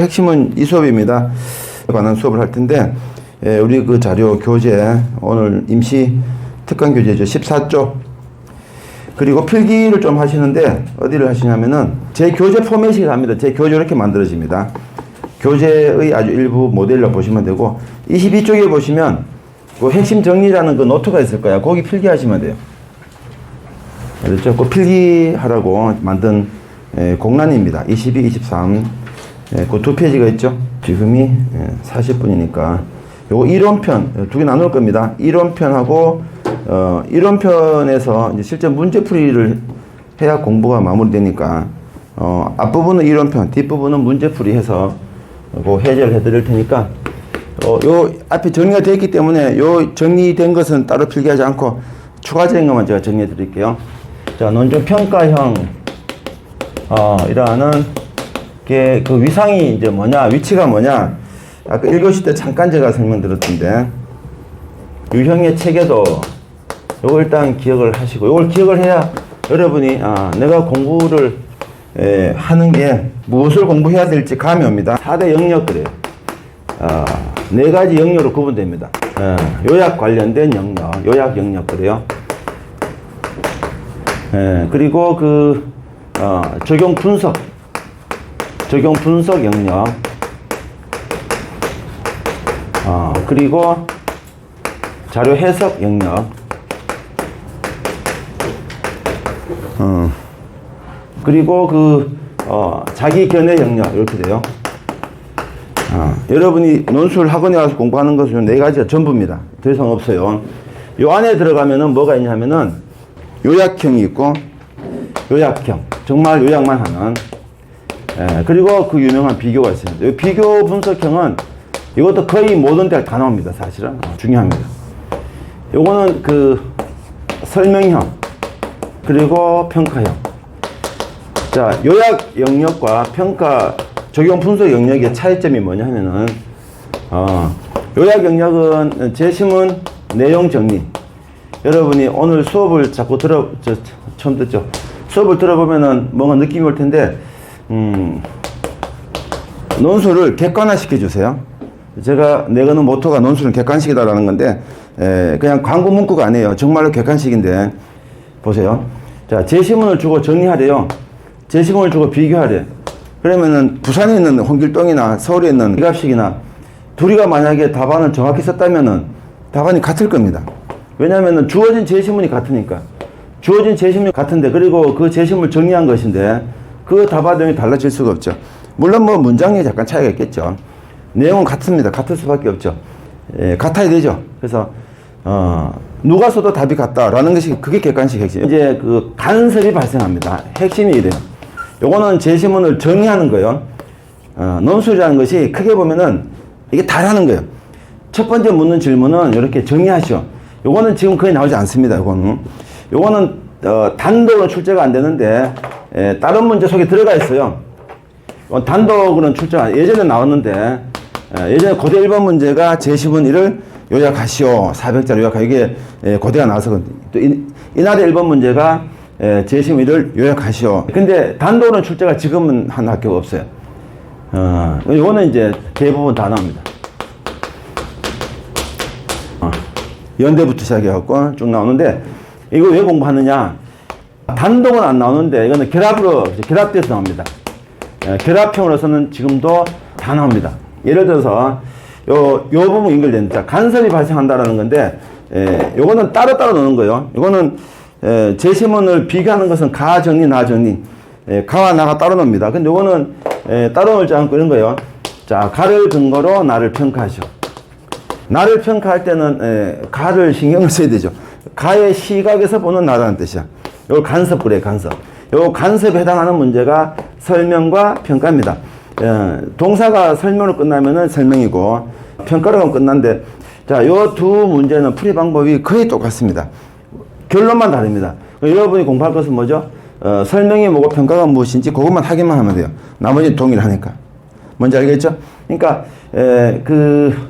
핵심은 이 수업입니다. 관한 수업을 할 텐데, 우리 그 자료 교재, 오늘 임시 특강 교재죠. 14쪽. 그리고 필기를 좀 하시는데, 어디를 하시냐면은, 제 교재 포맷이 합니다. 제 교재 이렇게 만들어집니다. 교재의 아주 일부 모델로 보시면 되고, 22쪽에 보시면, 그 핵심 정리라는 그 노트가 있을 거야. 거기 필기하시면 돼요. 그렇죠? 그 필기하라고 만든 공란입니다. 22, 23. 그 두 페이지가 있죠. 지금이 40분이니까 요거 이론편 두 개 나눌 겁니다. 이론편하고 이론편에서 이제 실제 문제풀이를 해야 공부가 마무리되니까 앞부분은 이론편, 뒷부분은 문제풀이 해서 그 해제를 해드릴 테니까 요 앞에 정리가 되어 있기 때문에 요 정리된 것은 따로 필기하지 않고 추가적인 것만 제가 정리해 드릴게요. 자, 논술 평가형 이라는 그 위상이 이제 뭐냐, 위치가 뭐냐, 아까 1교시 때 잠깐 제가 설명드렸던데, 유형의 체계도 요거 일단 기억을 하시고, 요걸 기억을 해야 여러분이 내가 공부를 하는 게 무엇을 공부해야 될지 감이 옵니다. 4대 영역 그래요. 4가지 영역으로 구분됩니다. 요약 관련된 영역, 요약 영역 그래요. 그리고 적용 분석 영역, 그리고 자료 해석 영역, 그리고 자기 견해 영역, 이렇게 돼요. 여러분이 논술 학원에 와서 공부하는 것은 4가지가 전부입니다. 더 이상 없어요. 요 안에 들어가면은 뭐가 있냐면은 요약형이 있고, 요약형, 정말 요약만 하는, 그리고 그 유명한 비교가 있습니다. 이 비교 분석형은 이것도 거의 모든 데 다 나옵니다. 사실은 중요합니다. 요거는 설명형 그리고 평가형. 자, 요약 영역과 평가 적용 분석 영역의 차이점이 뭐냐 하면은 요약 영역은 재심은 내용 정리. 여러분이 오늘 수업을 자꾸 처음 듣죠. 수업을 들어보면은 뭔가 느낌이 올 텐데, 논술을 객관화시켜 주세요. 제가 내거는 모토가 논술은 객관식이다라는 건데, 그냥 광고 문구가 아니에요. 정말로 객관식인데, 보세요. 자, 제시문을 주고 정리하래요. 제시문을 주고 비교하래. 그러면은 부산에 있는 홍길동이나 서울에 있는 이갑식이나 둘이가 만약에 답안을 정확히 썼다면은 답안이 같을 겁니다. 왜냐면은 주어진 제시문이 같으니까. 주어진 제시문이 같은데, 그리고 그 제시문을 정리한 것인데, 그 답안이 달라질 수가 없죠. 물론 뭐 문장에 약간 차이가 있겠죠. 내용은 같습니다. 같을 수밖에 없죠. 같아야 되죠. 그래서 누가 써도 답이 같다라는 것이 그게 객관식 핵심. 이제 간섭이 발생합니다. 핵심이 이래요. 요거는 제시문을 정리하는 거예요. 논술이라는 것이 크게 보면은 이게 다라는 거예요. 첫 번째 묻는 질문은 이렇게 정리하시오. 요거는 지금 거의 나오지 않습니다. 요거는 단독으로 출제가 안 되는데, 다른 문제 속에 들어가 있어요. 단독으로는 출제가, 예전에 나왔는데, 예전에 고대 1번 문제가 제시문 1을 요약하시오. 400자로 요약하시오. 이게 고대가 나와서, 또 이날의 1번 문제가 제시문 1을 요약하시오. 근데 단독으로는 출제가 지금은 한 학교가 없어요. 요거는 이제 대부분 다 나옵니다. 연대부터 시작해갖고 쭉 나오는데, 이거 왜 공부하느냐? 단독은 안 나오는데, 이거는 결합돼서 나옵니다. 결합형으로서는 지금도 다 나옵니다. 예를 들어서, 요 부분 연결됩니다. 간섭이 발생한다라는 건데, 요거는 따로따로 넣는 거예요. 요거는, 제시문을 비교하는 것은 가 정리, 나 정리. 가와 나가 따로 넣습니다. 근데 요거는, 따로 넣지 않고 이런 거예요. 자, 가를 근거로 나를 평가하시오. 나를 평가할 때는 가를 신경을 써야 되죠. 가의 시각에서 보는 나라는 뜻이야. 이걸 간섭 그래, 간섭. 요 간섭에 해당하는 문제가 설명과 평가입니다. 동사가 설명으로 끝나면은 설명이고, 평가로 끝난데, 자, 요 두 문제는 풀이 방법이 거의 똑같습니다. 결론만 다릅니다. 여러분이 공부할 것은 뭐죠? 설명이 뭐고 평가가 무엇인지 그것만 확인만 하면 돼요. 나머지는 동일하니까. 뭔지 알겠죠? 그러니까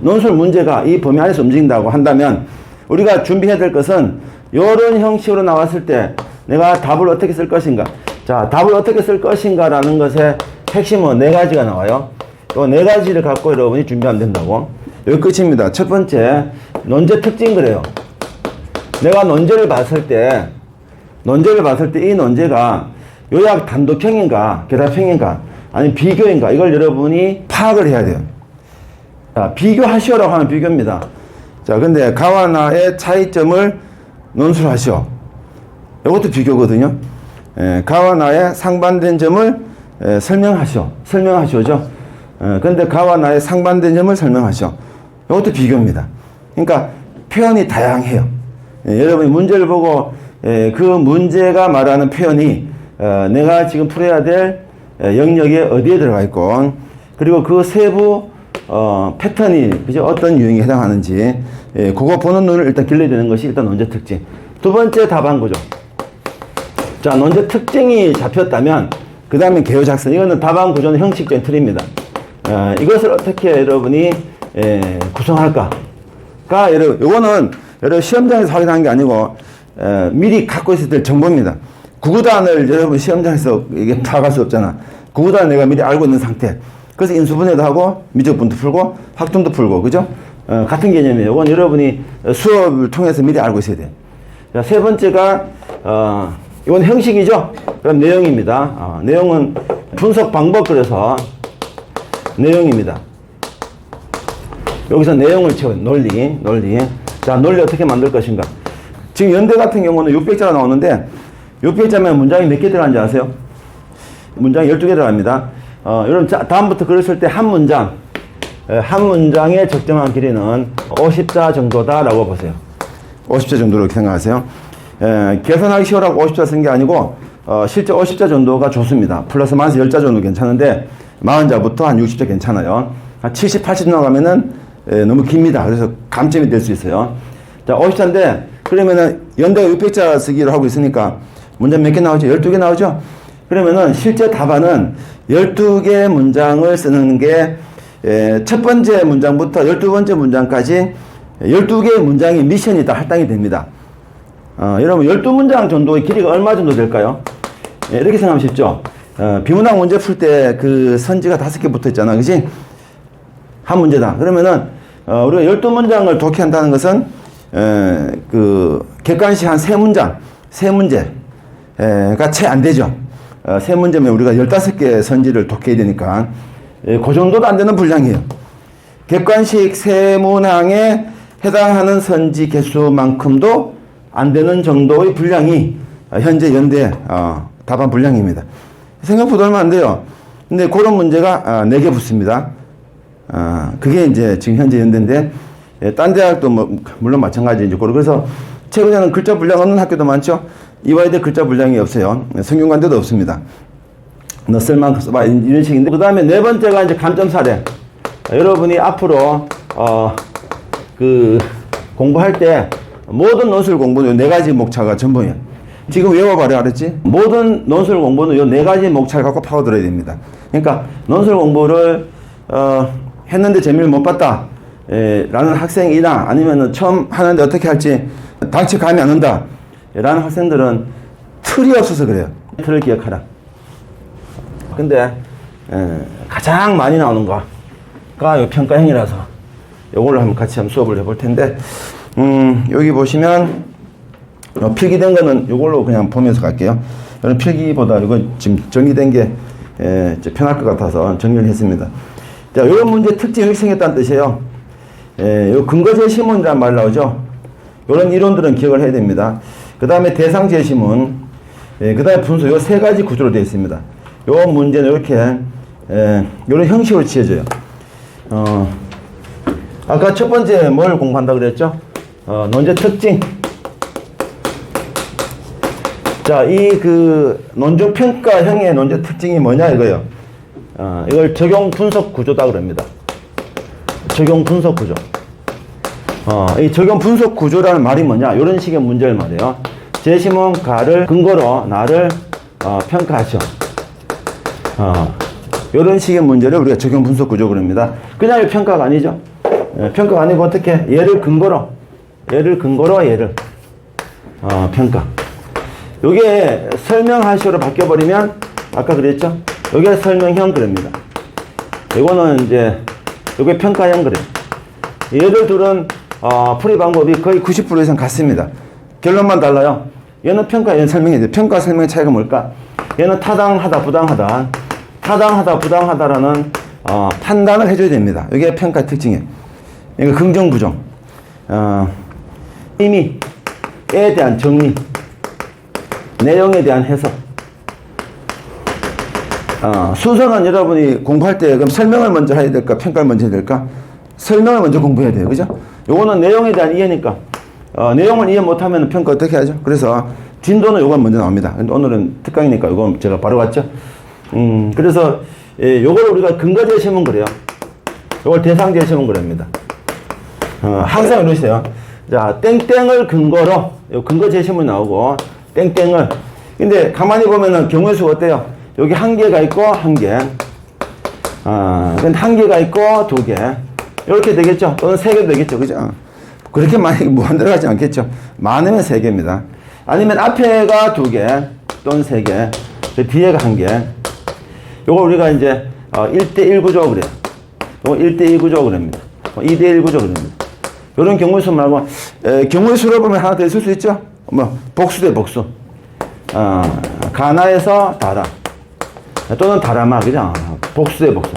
논술 문제가 이 범위 안에서 움직인다고 한다면 우리가 준비해야 될 것은 이런 형식으로 나왔을 때 내가 답을 어떻게 쓸 것인가. 자, 답을 어떻게 쓸 것인가 라는 것의 핵심은 4가지가 나와요. 요 네 가지를 갖고 여러분이 준비하면 된다고. 여기 끝입니다. 첫 번째, 논제 특징 그래요. 내가 논제를 봤을 때 이 논제가 요약 단독형인가, 결합형인가, 아니면 비교인가, 이걸 여러분이 파악을 해야 돼요. 자, 비교하시오라고 하면 비교입니다. 자, 근데 가와 나의 차이점을 논술하시오. 이것도 비교거든요. 가와 나의 상반된 점을 설명하시오죠. 근데 가와 나의 상반된 점을 설명하시오. 이것도 비교입니다. 그러니까 표현이 다양해요. 여러분이 문제를 보고 그 문제가 말하는 표현이 내가 지금 풀어야 될 영역에 어디에 들어가 있고, 그리고 그 세부 패턴이 그죠? 어떤 유형에 해당하는지 그거 보는 눈을 일단 길러야 되는 것이 일단 논제 특징. 두 번째 답안 구조. 자, 논제 특징이 잡혔다면 그 다음에 개요 작성. 이거는 답안 구조는 형식적인 틀입니다. 이것을 어떻게 여러분이 구성할까가 요거는 여러분 시험장에서 확인하는 게 아니고 미리 갖고 있어야 될 정보입니다. 구구단을 여러분 시험장에서 이게 파악할 수 없잖아. 구구단을 내가 미리 알고 있는 상태. 그래서 인수분해도 하고 미적분도 풀고 확정도 풀고, 그죠? 같은 개념이에요. 이건 여러분이 수업을 통해서 미리 알고 있어야 돼요. 자, 세 번째가 이건 형식이죠. 그럼 내용입니다. 내용은 분석 방법, 그래서 내용입니다. 여기서 내용을 채워요. 논리. 자, 논리 어떻게 만들 것인가. 지금 연대 같은 경우는 600자가 나오는데 600자면 문장이 몇 개 들어가는지 아세요? 문장이 12개 들어갑니다. 여러분, 다음부터 글을 쓸 때 한 문장의 적정한 길이는 50자 정도다라고 보세요. 50자 정도로 생각하세요. 계산하기 쉬우라고 50자 쓴 게 아니고 실제 50자 정도가 좋습니다. 플러스 마이너스 10자 정도 괜찮은데 40자부터 한 60자 괜찮아요. 한 70, 80 나가면은 너무 깁니다. 그래서 감점이 될 수 있어요. 자, 50자인데 그러면은 연대가 600자 쓰기로 하고 있으니까 문장 몇 개 나오죠? 12개 나오죠? 그러면은 실제 답안은 12개 문장을 쓰는 게 첫 번째 문장부터 12번째 문장까지 12개의 문장이 미션이다, 할당이 됩니다. 여러분 12문장 정도의 길이가 얼마 정도 될까요? 이렇게 생각하면 쉽죠? 비문학 문제 풀 때 그 선지가 5개 붙어 있잖아, 그지? 한 문제다. 그러면은 우리가 12문장을 독해한다는 것은 그 객관식 한 3문제가 채 안 되죠. 3문제면 우리가 15개 선지를 독해야 되니까 그 정도도 안 되는 분량이에요. 객관식 3문항에 해당하는 선지 개수만큼도 안 되는 정도의 분량이 현재 연대 답안 분량입니다. 생각보다 얼마 안 돼요. 근데 그런 문제가 4개 붙습니다. 그게 이제 지금 현재 연대인데, 딴 대학도 물론 마찬가지이죠. 그래서 최근에는 글자 분량 없는 학교도 많죠. 이화여대 글자 분량이 없어요. 성균관대도 없습니다. 너 쓸만큼 써봐, 이런 식인데. 그 다음에 네 번째가 이제 감점 사례. 여러분이 앞으로 그 공부할 때 모든 논술 공부는 요 4가지 목차가 전부예요. 지금 외워봐라 그랬지? 모든 논술 공부는 요 4가지 목차를 갖고 파고들어야 됩니다. 그러니까 논술 공부를 했는데 재미를 못 봤다 라는 학생이나 아니면 처음 하는데 어떻게 할지 당치 감이 안 온다 라는 학생들은 틀이 없어서 그래요. 틀을 기억하라. 근데 가장 많이 나오는 거가 요 평가형이라서 요걸로 한번 같이 한번 수업을 해볼 텐데, 여기 보시면 필기된 거는 요걸로 그냥 보면서 갈게요. 저는 필기보다 이거 지금 정리된 게 편할 것 같아서 정리를 했습니다. 자, 요런 문제 특징이 이렇게 생겼다는 뜻이에요. 요 근거 제시문이라는 말 나오죠. 요런 이론들은 기억을 해야 됩니다. 그 다음에 대상 제시문, 그 다음에 분수, 요 3가지 구조로 되어 있습니다. 요 문제는 이렇게 요런 형식으로 지어져요. 아까 첫 번째 뭘 공부한다 그랬죠? 논제 특징. 자, 이 그 논조 평가형의 논제 특징이 뭐냐 이거요. 이걸 적용 분석 구조다 그럽니다. 적용 분석 구조. 이 적용 분석 구조라는 말이 뭐냐? 이런 식의 문제를 말해요. 제시문 가를 근거로 나를 평가하죠. 이런 식의 문제를 우리가 적용 분석 구조 그럽니다. 그냥 평가가 아니죠. 평가가 아니고 어떻게? 얘를 근거로 얘를 평가. 요게 설명하시오로 바뀌어버리면 아까 그랬죠? 요게 설명형 그럽니다. 이거는 이제, 이게 평가형 그래요. 얘들 둘은, 풀이 방법이 거의 90% 이상 같습니다. 결론만 달라요. 얘는 평가, 얘는 설명해야 돼. 평가 설명의 차이가 뭘까? 얘는 타당하다, 부당하다. 타당하다, 부당하다라는, 판단을 해줘야 됩니다. 이게 평가의 특징이에요. 이거 긍정, 부정. 의미에 대한 정리. 내용에 대한 해석. 순서는 여러분이 공부할 때 그럼 설명을 먼저 해야 될까? 평가를 먼저 해야 될까? 설명을 먼저 공부해야 돼요. 그죠? 요거는 내용에 대한 이해니까. 내용을 이해 못하면 평가 어떻게 하죠? 그래서 진도는 요건 먼저 나옵니다. 근데 오늘은 특강이니까 요건 제가 바로 왔죠. 그래서 요걸 우리가 근거 제시문 그래요. 요걸 대상 제시문 그럽니다. 항상 이러세요. 자, 땡땡을 근거로 요 근거 제시문 나오고 땡땡을. 근데 가만히 보면은 경우의 수가 어때요? 여기 한 개가 있고 한 개. 근데 한 개가 있고 두 개. 이렇게 되겠죠? 또는 세 개도 되겠죠? 그죠? 그렇게 많이 무한 들어가지 않겠죠? 많으면 세 개입니다. 아니면 앞에가 두 개 또는 세 개, 뒤에가 한 개. 요거 우리가 이제 1대1 구조 그래요. 요거 1대2 구조 그럽니다. 2대1 구조 그럽니다. 요런 경우의 수 말고 경우의 수로 보면 하나 더 있을 수 있죠? 뭐 복수 대 복수. 가나에서 다라 또는 다라마, 그죠? 복수 대 복수.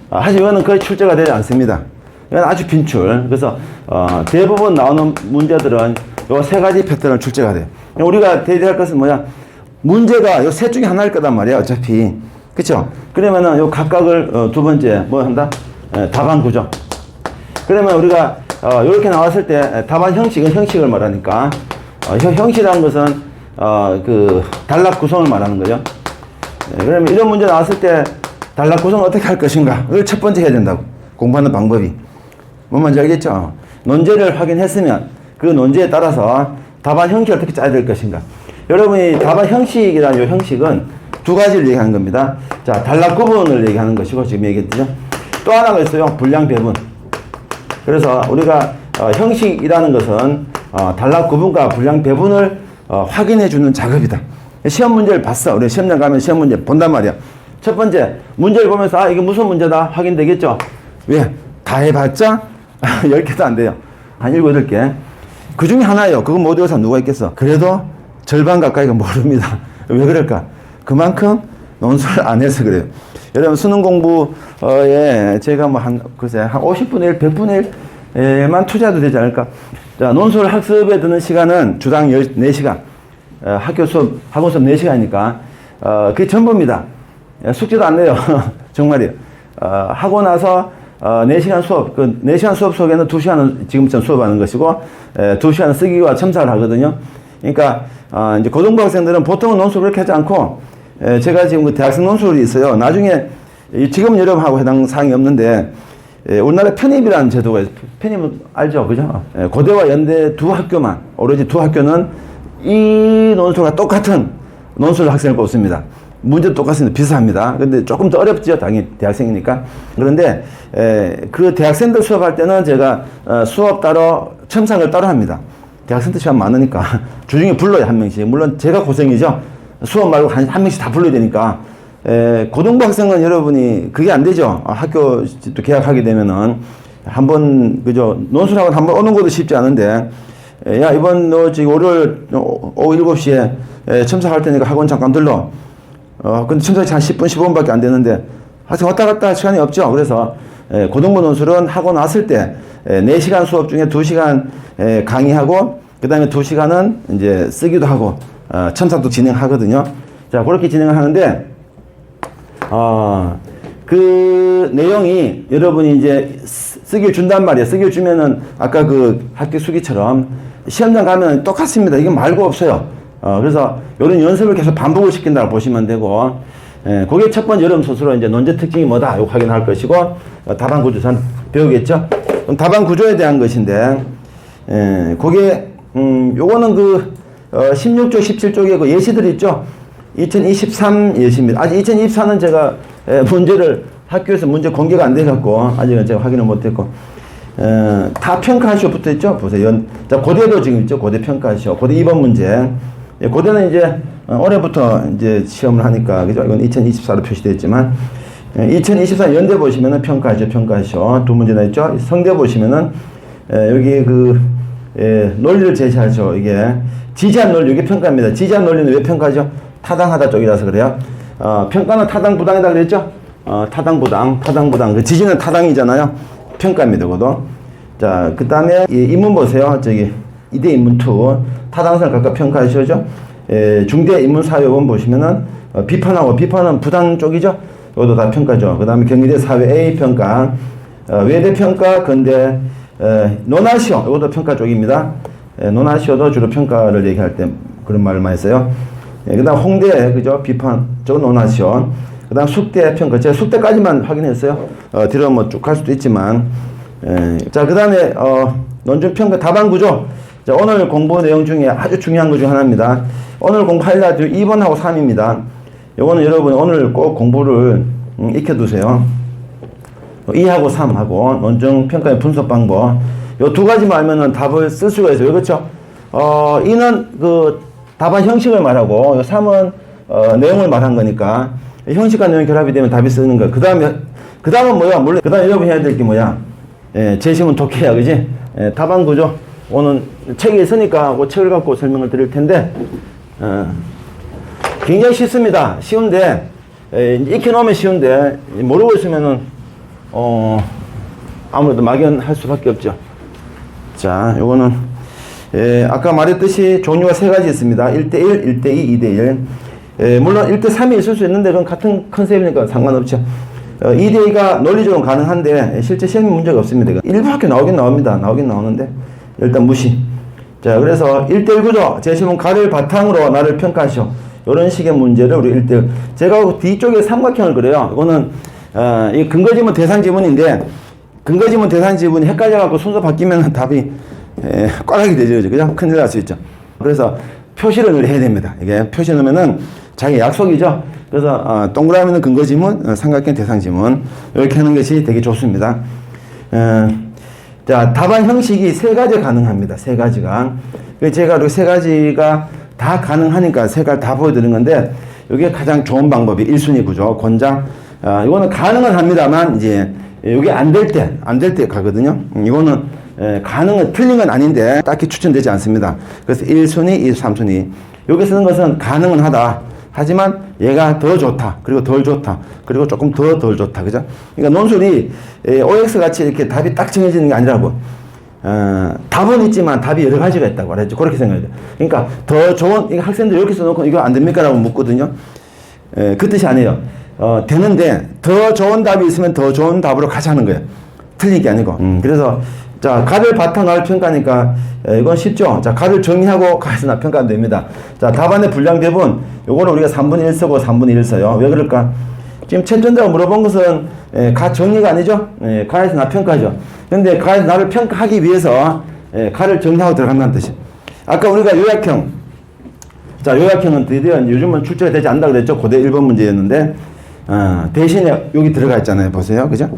하지만 이거는 거의 출제가 되지 않습니다. 이건 아주 빈출. 그래서 대부분 나오는 문제들은 요 세 가지 패턴을 출제가 돼요. 우리가 대비할 것은 뭐냐? 문제가 요 셋 중에 하나일 거단 말이야, 어차피. 그쵸? 그러면은 요 각각을 두 번째 뭐 한다? 답안 구조. 그러면 우리가 요렇게 나왔을 때 답안 형식은 형식을 말하니까 형식이라는 것은 그 단락 구성을 말하는 거죠. 그러면 이런 문제 나왔을 때 단락 구성을 어떻게 할 것인가? 이걸 첫 번째 해야 된다고. 공부하는 방법이. 뭔 말인지 알겠죠? 논제를 확인했으면 그 논제에 따라서 답안 형식을 어떻게 짜야 될 것인가. 여러분이 답안 형식이라는 이 형식은 두 가지를 얘기하는 겁니다. 자, 단락 구분을 얘기하는 것이고, 지금 얘기했죠. 또 하나가 있어요. 분량 배분. 그래서 우리가 형식이라는 것은 단락 구분과 분량 배분을 확인해 주는 작업이다. 시험 문제를 봤어. 우리 시험장 가면 시험 문제 본단 말이야. 첫 번째, 문제를 보면서 이게 무슨 문제다 확인되겠죠? 왜? 다 해봤자 10개도 안 돼요. 한 7, 8개. 그 중에 하나예요. 그거 못 외워서 누가 있겠어? 그래도 절반 가까이가 모릅니다. 왜 그럴까? 그만큼 논술을 안 해서 그래요. 여러분, 수능 공부에 제가 뭐 글쎄, 한 50분의 1, 100분의 1만 투자도 되지 않을까? 자, 논술 학습에 드는 시간은 주당 14시간. 학교 수업, 학원 수업 4시간이니까, 그게 전부입니다. 숙제도 안 내요. 정말이에요. 하고 나서, 4시간 수업, 그 4시간 수업 속에는 2시간은 지금처럼 수업하는 것이고, 2시간은 쓰기와 첨삭을 하거든요. 그러니까, 이제 고등부 학생들은 보통은 논술을 그렇게 하지 않고, 제가 지금 그 대학생 논술이 있어요. 나중에, 지금 여러분하고 해당 사항이 없는데, 우리나라에 편입이라는 제도가 있어요. 편입은 알죠? 그죠? 고대와 연대 두 학교만, 오로지 두 학교는 이 논술과 똑같은 논술 학생을 뽑습니다. 문제도 똑같습니다. 비슷합니다. 근데 조금 더 어렵죠. 당연히 대학생이니까. 그런데, 그 대학생들 수업할 때는 제가 수업 따로, 첨삭을 따로 합니다. 대학생들 시간 많으니까. 주중에 불러요, 한 명씩. 물론 제가 고생이죠. 수업 말고 한 명씩 다 불러야 되니까. 고등부 학생은 여러분이 그게 안 되죠. 학교 또 개학하게 되면은 한번, 그죠. 논술학원 한번 오는 것도 쉽지 않은데, 야, 이번 너 지금 월요일 오후 7시에 첨삭할 테니까 학원 잠깐 들러. 근데 첨삭이 한 10분, 15분밖에 안 되는데, 하여튼 왔다 갔다 할 시간이 없죠. 그래서, 고등부 논술은 하고 났을 때, 4시간 수업 중에 2시간 강의하고, 그 다음에 2시간은 이제 쓰기도 하고, 첨삭도 진행하거든요. 자, 그렇게 진행을 하는데, 그 내용이 여러분이 이제 쓰기를 준단 말이에요. 쓰기를 주면은 아까 그 학교 수기처럼 시험장 가면 똑같습니다. 이게 말고 없어요. 그래서 이런 연습을 계속 반복을 시킨다고 보시면 되고, 그게 첫 번째 여러분 스스로 이제 논제 특징이 뭐다 이거 확인할 것이고, 답안 구조선 배우겠죠? 그럼 답안 구조에 대한 것인데, 그게, 요거는 그, 16쪽, 17쪽에 그 예시들 있죠? 2023 예시입니다. 아직 2024는 제가 문제를 학교에서 문제 공개가 안 돼갖고, 아직은 제가 확인을 못했고, 다 평가시오 붙어 있죠? 보세요. 자, 고대도 지금 있죠? 고대 평가시오. 고대 2번 문제. 고대는 이제 올해부터 이제 시험을 하니까, 그죠? 이건 2024로 표시되어 있지만, 2024 연대 보시면은 평가하죠. 평가하죠. 두 문제나 있죠. 성대 보시면은 여기 논리를 제시하죠. 이게 지지한 논리, 이게 평가입니다. 지지한 논리는 왜 평가하죠? 타당하다 쪽이라서 그래요. 평가는 타당 부당이다 그랬죠? 타당 부당. 그 지지는 타당이잖아요. 평가입니다. 그것도. 자, 그 다음에 인문 보세요. 저기 이대 인문 2 타당성을 각각 평가하시죠. 중대 인문 사회원 보시면은 비판은 부당 쪽이죠. 이것도 다 평가죠. 그 다음에 경희대 사회 A 평가, 외대 평가, 근대 논하시오, 이것도 평가 쪽입니다. 논하시오도 주로 평가를 얘기할 때 그런 말을 많이 써요. 그 다음 홍대, 그죠? 비판, 저건 논하시오. 그 다음 숙대 평가, 제가 숙대까지만 확인했어요. 뒤로 뭐 쭉 갈 수도 있지만. 자, 그 다음에 논증 평가 답안 구조. 자, 오늘 공부 내용 중에 아주 중요한 것 중 하나입니다. 오늘 공부할 날 2번하고 3입니다. 요거는 여러분 오늘 꼭 공부를 익혀두세요. 2하고 3하고 논증 평가의 분석 방법. 요 두 가지만 알면은 답을 쓸 수가 있어요. 그렇죠? 2는 그 답안 형식을 말하고, 요 3은 내용을 말한 거니까 형식과 내용 결합이 되면 답이 쓰는 거야. 그 다음은 뭐야? 물론 그 다음 여러분 해야 될 게 뭐야? 제시문 독해야, 그지? 답안 구조. 오늘 책에 있으니까 그 책을 갖고 설명을 드릴 텐데, 굉장히 쉽습니다. 쉬운데, 익혀놓으면 쉬운데, 모르고 있으면은, 아무래도 막연할 수밖에 없죠. 자, 요거는, 아까 말했듯이 종류가 세 가지 있습니다. 1대1, 1대2, 2대1. 물론 1대3이 있을 수 있는데, 그건 같은 컨셉이니까 상관없죠. 2대2가 논리적으로 가능한데, 실제 시험에 문제가 없습니다. 일부 학교 나오긴 나오는데, 일단 무시. 자, 그래서 1대1 구조, 제시문 가를 바탕으로 나를 평가하시오. 이런 식의 문제를 우리 1대1. 제가 뒤쪽에 삼각형을 그려요. 이거는, 이 근거지문 대상지문인데, 근거지문 대상지문이 헷갈려갖고 순서 바뀌면 답이, 꽈락이 되죠. 그죠? 큰일 날 수 있죠. 그래서 표시를 늘 해야 됩니다. 이게 표시 넣으면은 자기 약속이죠. 그래서, 동그라미는 근거지문, 삼각형 대상지문. 이렇게 하는 것이 되게 좋습니다. 자, 답안 형식이 세 가지 가능합니다. 세 가지가. 제가 이렇게 세 가지가 다 가능하니까 세 가지 다 보여드린 건데, 이게 가장 좋은 방법이 1순위 구조, 권장. 이거는 가능은 합니다만, 이제, 이게 안 될 때 가거든요. 이거는, 가능은 틀린 건 아닌데, 딱히 추천되지 않습니다. 그래서 1순위, 2, 3순위. 여기 쓰는 것은 가능은 하다. 하지만 얘가 더 좋다. 그리고 덜 좋다. 그리고 조금 덜 좋다. 그죠? 그러니까 논술이 OX 같이 이렇게 답이 딱 정해지는 게 아니라고. 답은 있지만 답이 여러 가지가 있다고 말했죠. 그렇게 생각해요. 그러니까 더 좋은, 학생들 이렇게 써놓고 이거 안 됩니까? 라고 묻거든요. 그 뜻이 아니에요. 되는데 더 좋은 답이 있으면 더 좋은 답으로 가자는 거예요. 틀린 게 아니고. 그래서 자, 가를 바탕을 평가니까 이건 쉽죠. 자, 가를 정리하고 가에서 평가하면 됩니다. 자, 답안의 분량 배분. 요거는 우리가 3분의 1 쓰고 3분의 1 써요. 왜 그럴까? 지금 최전자가 물어본 것은 가 정리가 아니죠. 가에서 나 평가하죠. 근데 가에서 나를 평가하기 위해서 가를 정리하고 들어간다는 뜻이에요. 아까 우리가 요약형. 자, 요약형은 드디어 요즘은 출제가 되지 않는다 그랬죠. 고대 1번 문제였는데 대신에 여기 들어가 있잖아요. 보세요. 그죠?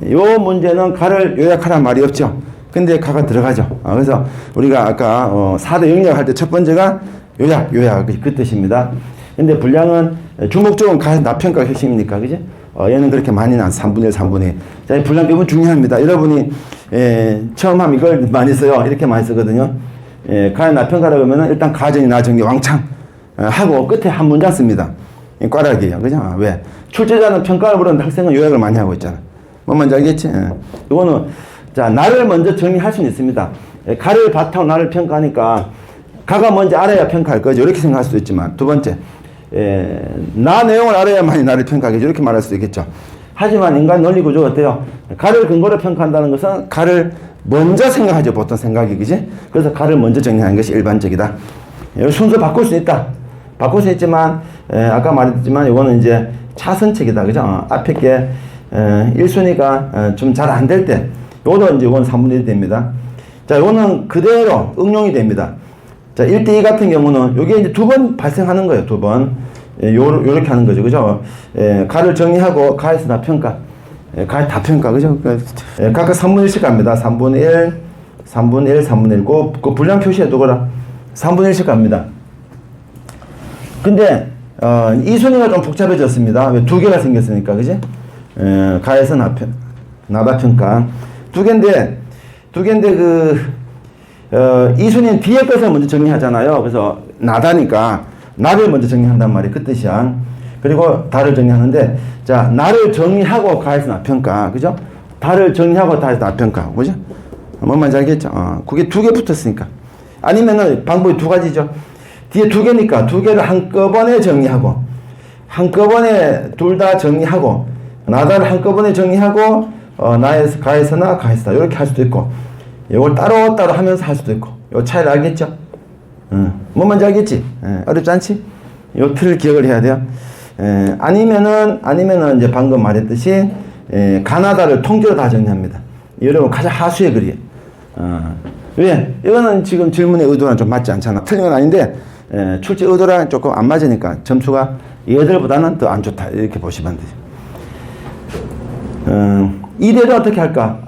요 문제는 가를 요약하라는 말이 없죠. 근데 가가 들어가죠. 그래서 우리가 아까 4대 영역 할 때 첫 번째가 요약 그 뜻입니다. 근데 분량은 주목적으로 가에서 납평가가 핵심이니까, 그지? 얘는 그렇게 많이는 안 3분의 1, 3분의 1. 자, 이 분량 배분 중요합니다. 여러분이 처음 하면 이걸 많이 써요. 이렇게 많이 쓰거든요. 가에 납평가라고 하면은 일단 가정이 나정이 왕창 하고 끝에 한 문장 씁니다. 꽈락이에요. 그죠? 왜? 출제자는 평가를 부르는데 학생은 요약을 많이 하고 있잖아. 뭔 말인지 알겠지? 이거는, 자, 나를 먼저 정리할 수는 있습니다. 가를 바탕으로 나를 평가하니까, 가가 뭔지 알아야 평가할 거죠. 이렇게 생각할 수도 있지만, 두 번째, 나 내용을 알아야만이 나를 평가하겠죠. 이렇게 말할 수도 있겠죠. 하지만 인간 논리 구조가 어때요? 가를 근거로 평가한다는 것은 가를 먼저 생각하죠. 보통 생각이, 그지? 그래서 가를 먼저 정리하는 것이 일반적이다. 순서 바꿀 수 있다. 바꿀 수 있지만, 아까 말했지만, 이거는 이제 차선책이다. 그죠? 앞에 게, 1순위가 좀 잘 안 될 때, 요것도 이제 이건 3분의 1 됩니다. 자, 요거는 그대로 응용이 됩니다. 자, 1대2 같은 경우는 요게 이제 두 번 발생하는 거예요. 두 번. 요렇게 하는 거죠. 그죠? 가를 정리하고 가에서 다 평가. 가에 다 평가. 그죠? 각각 3분의 1씩 갑니다. 3분의 1, 3분의 1, 3분의 1. 그 분량 표시해 두거라. 3분의 1씩 갑니다. 근데, 이 순위가 좀 복잡해졌습니다. 왜? 두 개가 생겼으니까. 그지? 가에서 나다 평가. 두 개인데 이순이는 뒤에 것을 먼저 정리하잖아요. 그래서 나다니까 나를 먼저 정리한단 말이에요. 그 뜻이야. 그리고 다를 정리하는데, 자, 나를 정리하고 가에서 나평가. 그죠? 다를 정리하고 다에서 나평가. 그죠? 뭔 말인지 알겠죠? 그게 두 개 붙었으니까. 아니면은 방법이 두 가지죠. 뒤에 두 개니까 두 개를 한꺼번에 정리하고, 한꺼번에 둘 다 정리하고, 나다를 한꺼번에 정리하고, 나에서 가에서나 가에서다. 이렇게 할 수도 있고, 이걸 따로따로 하면서 할 수도 있고, 요 차이를 알겠죠? 뭔 말인지 알겠지? 어렵지 않지? 요 틀을 기억을 해야 돼요. 아니면은 이제 방금 말했듯이, 가나다를 통째로 다 정리합니다. 여러분 가장 하수의 글이에요. 왜? 이거는 지금 질문의 의도랑 좀 맞지 않잖아. 틀린 건 아닌데, 출제 의도랑 조금 안 맞으니까 점수가 얘들보다는 더 안 좋다. 이렇게 보시면 되죠. 이대를 어떻게 할까?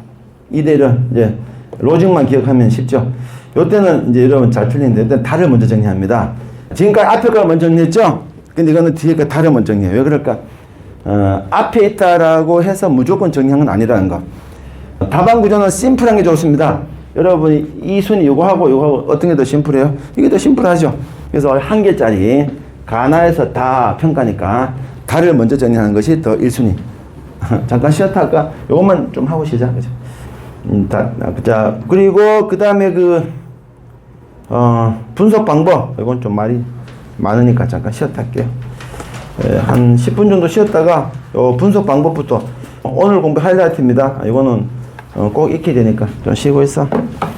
이대를 이제 로직만 기억하면 쉽죠. 요때는 이제 여러분 잘 틀리는데, 일단 달을 먼저 정리합니다. 지금까지 앞에 걸 먼저 정리했죠? 근데 이거는 뒤에 거 달을 먼저 정리해요. 왜 그럴까? 앞에 있다라고 해서 무조건 정리한 건 아니라는 거. 답안 구조는 심플한 게 좋습니다. 여러분이 이 순위 요거하고 어떤 게 더 심플해요? 이게 더 심플하죠. 그래서 한 개짜리 가나에서 다 평가니까 달을 먼저 정리하는 것이 더 1순위. 잠깐 쉬었다 할까? 요것만 좀 하고 시작. 그죠? 자, 그리고 그 다음에 분석 방법. 이건 좀 말이 많으니까 잠깐 쉬었다 할게요. 한 10분 정도 쉬었다가 요 분석 방법부터 오늘 공부 하이라이트입니다. 이거는 꼭 익혀야 되니까 좀 쉬고 있어.